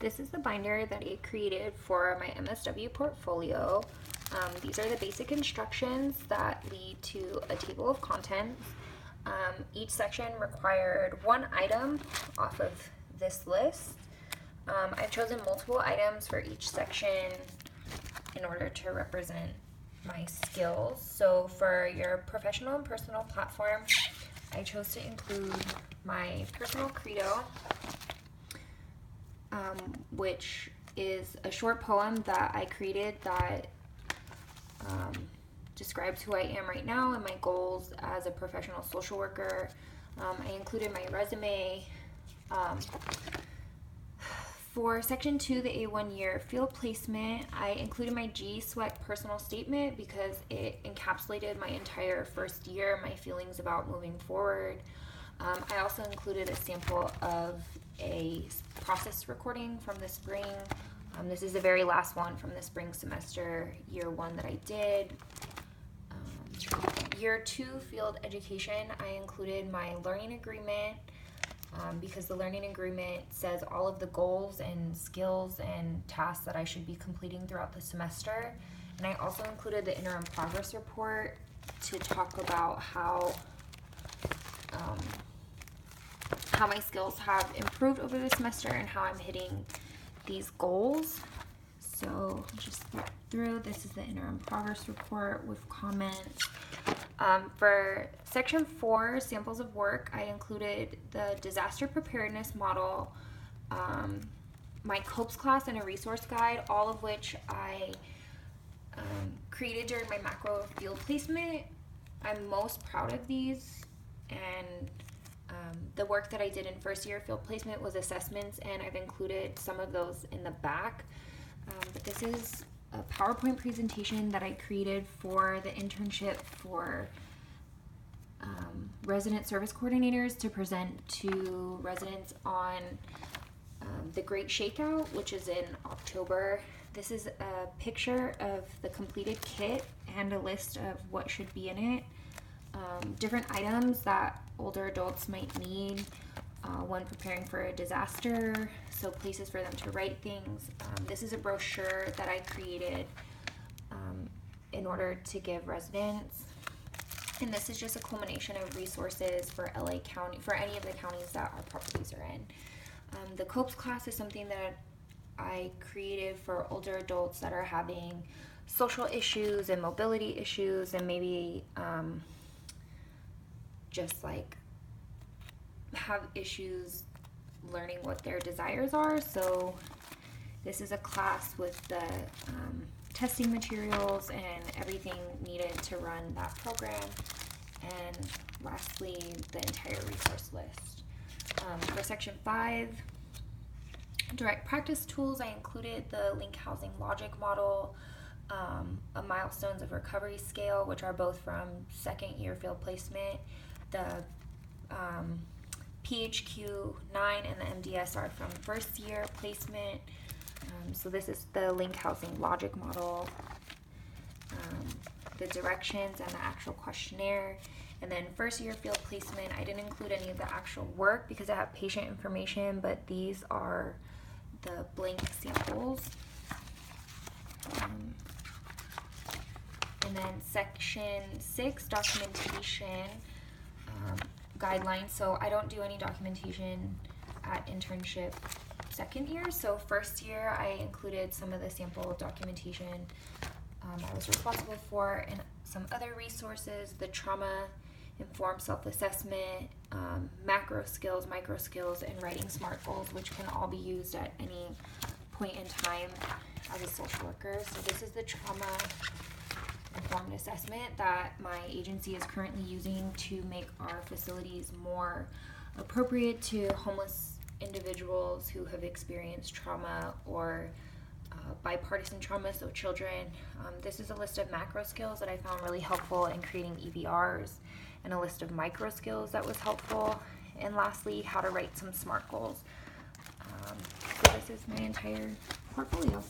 This is the binder that I created for my MSW portfolio. These are the basic instructions that lead to a table of contents. Each section required one item off of this list. I've chosen multiple items for each section in order to represent my skills. So for your professional and personal platform, I chose to include my personal credo, which is a short poem that I created that describes who I am right now and my goals as a professional social worker. I included my resume. For section 2, the A1 year field placement, I included my GSWEC personal statement because it encapsulated my entire first year, my feelings about moving forward. I also included a sample of a process recording from the spring. This is the very last one from the spring semester, year 1 that I did. Year 2 field education, I included my learning agreement because the learning agreement says all of the goals and skills and tasks that I should be completing throughout the semester. And I also included the interim progress report to talk about how my skills have improved over the semester and how I'm hitting these goals. So just through, this is the interim progress report with comments. For section 4, samples of work, I included the disaster preparedness model, my COPES class, and a resource guide, all of which I created during my macro field placement. I'm most proud of these, and the work that I did in first year field placement was assessments, and I've included some of those in the back. But this is a PowerPoint presentation that I created for the internship for resident service coordinators to present to residents on the Great Shakeout, which is in October. This is a picture of the completed kit and a list of what should be in it. Different items that older adults might need when preparing for a disaster, so places for them to write things. This is a brochure that I created in order to give residents, and this is just a culmination of resources for LA County, for any of the counties that our properties are in. The COPES class is something that I created for older adults that are having social issues and mobility issues, and maybe just like have issues learning what their desires are. So this is a class with the testing materials and everything needed to run that program, and lastly the entire resource list. For section 5, direct practice tools, I included the link housing logic model, a milestones of recovery scale, which are both from second year field placement. The PHQ 9 and the MDS are from first year placement. So this is the link housing logic model, the directions, and the actual questionnaire. And then first year field placement, I didn't include any of the actual work because I have patient information, but these are the blank samples. And then section 6, documentation guidelines. So I don't do any documentation at internship second year. So first year I included some of the sample documentation I was responsible for, and some other resources, the trauma-informed self-assessment, macro skills, micro skills, and writing SMART goals, which can all be used at any point in time as a social worker. So this is the trauma-informed assessment that my agency is currently using to make our facilities more appropriate to homeless individuals who have experienced trauma or bipartisan trauma, so children. This is a list of macro skills that I found really helpful in creating EVRs, and a list of micro skills that was helpful, and lastly, how to write some SMART goals. So this is my entire portfolio.